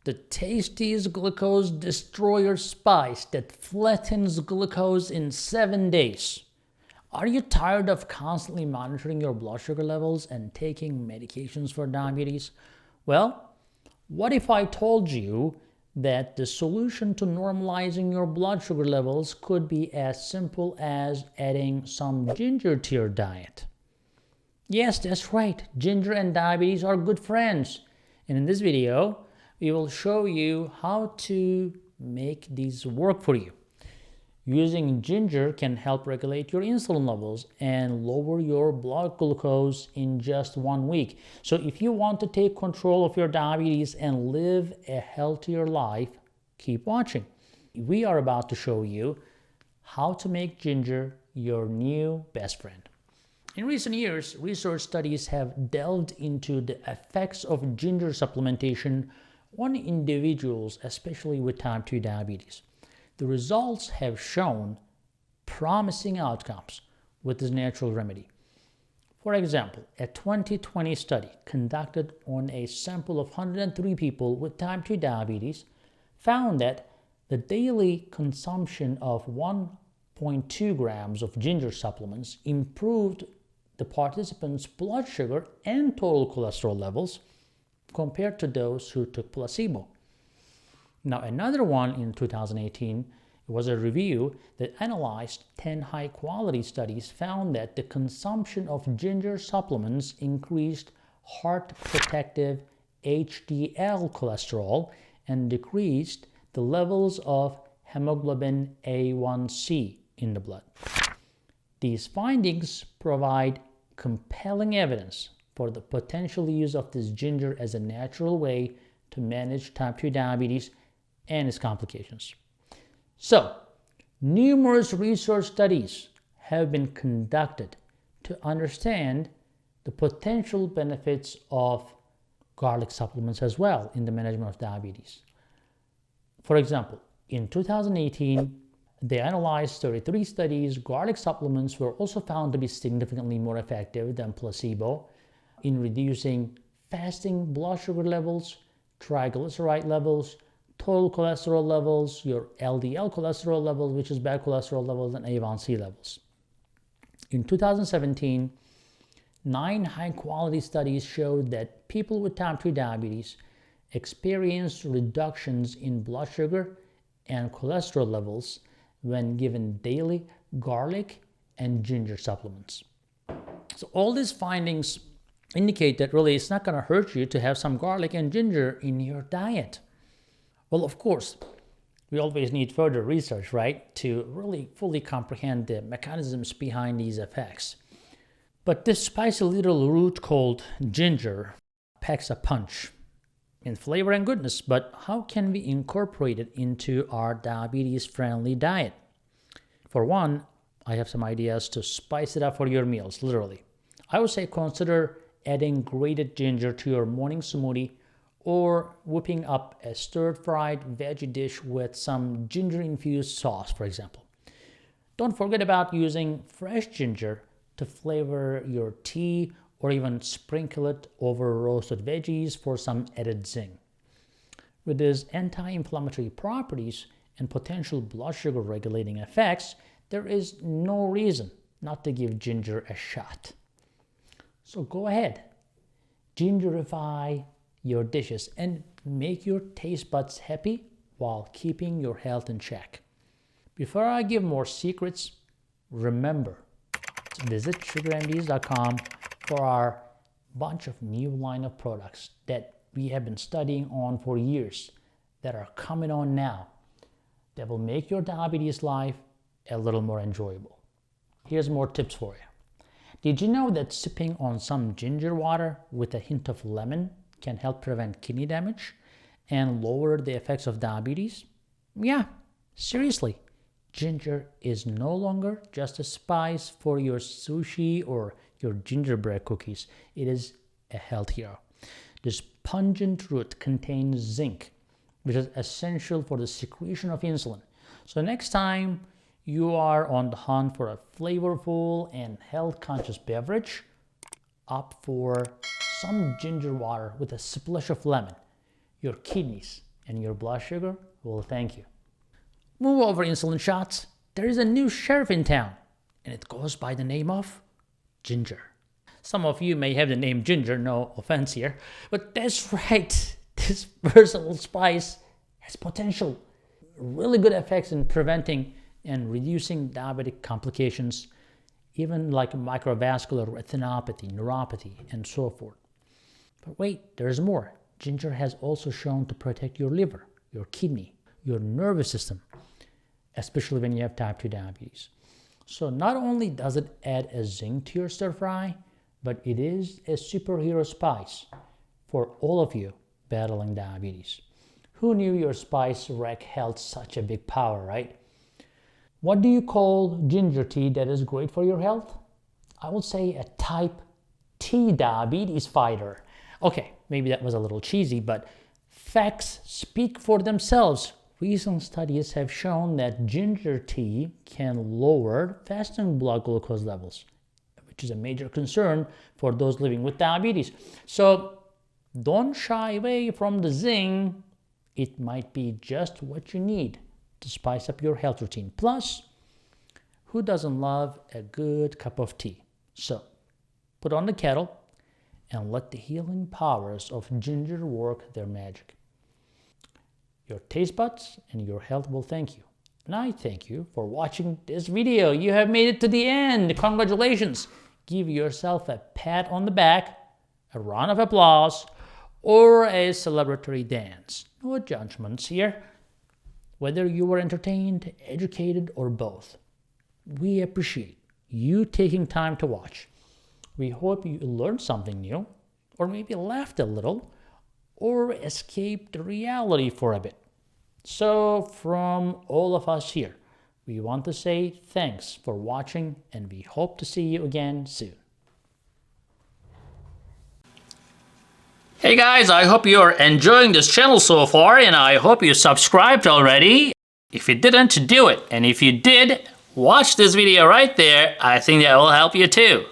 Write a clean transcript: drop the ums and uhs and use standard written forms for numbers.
the tastiest glucose destroyer spice that flattens glucose in 7 days. Are you tired of constantly monitoring your blood sugar levels and taking medications for diabetes? Well, what if I told you that the solution to normalizing your blood sugar levels could be as simple as adding some ginger to your diet? Yes, that's right. Ginger and diabetes are good friends. And in this video, we will show you how to make these work for you. Using ginger can help regulate your insulin levels and lower your blood glucose in just 1 week. So if you want to take control of your diabetes and live a healthier life, keep watching. We are about to show you how to make ginger your new best friend. In recent years, research studies have delved into the effects of ginger supplementation on individuals, especially with type 2 diabetes. The results have shown promising outcomes with this natural remedy. For example, a 2020 study conducted on a sample of 103 people with type 2 diabetes found that the daily consumption of 1.2 grams of ginger supplements improved the participants' blood sugar and total cholesterol levels compared to those who took placebo. Now, another one in 2018 was a review that analyzed 10 high-quality studies found that the consumption of ginger supplements increased heart protective HDL cholesterol and decreased the levels of hemoglobin A1C in the blood. These findings provide compelling evidence for the potential use of this ginger as a natural way to manage type 2 diabetes and its complications. So, numerous research studies have been conducted to understand the potential benefits of garlic supplements as well in the management of diabetes. For example, in 2018, they analyzed 33 studies. Garlic supplements were also found to be significantly more effective than placebo in reducing fasting blood sugar levels, triglyceride levels, total cholesterol levels, your LDL cholesterol levels, which is bad cholesterol levels, and A1C levels. In 2017, 9 high-quality studies showed that people with type 2 diabetes experienced reductions in blood sugar and cholesterol levels when given daily garlic and ginger supplements. So all these findings indicate that really it's not going to hurt you to have some garlic and ginger in your diet. Well, of course, we always need further research, right, to really fully comprehend the mechanisms behind these effects. But this spicy little root called ginger packs a punch in flavor and goodness, but how can we incorporate it into our diabetes-friendly diet? For one, I have some ideas to spice it up for your meals, literally. I would say consider adding grated ginger to your morning smoothie or whipping up a stir-fried veggie dish with some ginger-infused sauce, for example. Don't forget about using fresh ginger to flavor your tea or even sprinkle it over roasted veggies for some added zing. With its anti-inflammatory properties and potential blood sugar regulating effects, there is no reason not to give ginger a shot. So go ahead, gingerify your dishes and make your taste buds happy while keeping your health in check. Before I give more secrets, remember to visit SugarMDs.com for our bunch of new line of products that we have been studying on for years that are coming on now that will make your diabetes life a little more enjoyable. Here's more tips for you. Did you know that sipping on some ginger water with a hint of lemon can help prevent kidney damage and lower the effects of diabetes? Yeah, seriously. Ginger is no longer just a spice for your sushi or your gingerbread cookies. It is a health hero. This pungent root contains zinc, which is essential for the secretion of insulin. So next time you are on the hunt for a flavorful and health-conscious beverage, opt for some ginger water with a splash of lemon. Your kidneys and your blood sugar will thank you. Move over insulin shots. There is a new sheriff in town, and it goes by the name of Ginger. Some of you may have the name Ginger, no offense here, but that's right. This versatile spice has potential, really good effects in preventing and reducing diabetic complications, even like microvascular retinopathy, neuropathy, and so forth. But wait, there's more. Ginger has also shown to protect your liver, your kidney, your nervous system, especially when you have type 2 diabetes. So not only does it add a zing to your stir fry, but it is a superhero spice for all of you battling diabetes. Who knew your spice rack held such a big power, right? What do you call ginger tea that is great for your health? I would say a type T diabetes fighter. Okay, maybe that was a little cheesy, but facts speak for themselves. Recent studies have shown that ginger tea can lower fasting blood glucose levels, which is a major concern for those living with diabetes. So don't shy away from the zing. It might be just what you need to spice up your health routine. Plus, who doesn't love a good cup of tea? So put on the kettle and let the healing powers of ginger work their magic. Your taste buds and your health will thank you. And I thank you for watching this video. You have made it to the end. Congratulations. Give yourself a pat on the back, a round of applause, or a celebratory dance. No judgments here. Whether you were entertained, educated, or both, we appreciate you taking time to watch. We hope you learned something new, or maybe laughed a little, or escaped reality for a bit. So from all of us here, we want to say thanks for watching, and we hope to see you again soon. Hey guys, I hope you're enjoying this channel so far, and I hope you subscribed already. If you didn't, do it. And if you did, watch this video right there. I think that will help you too.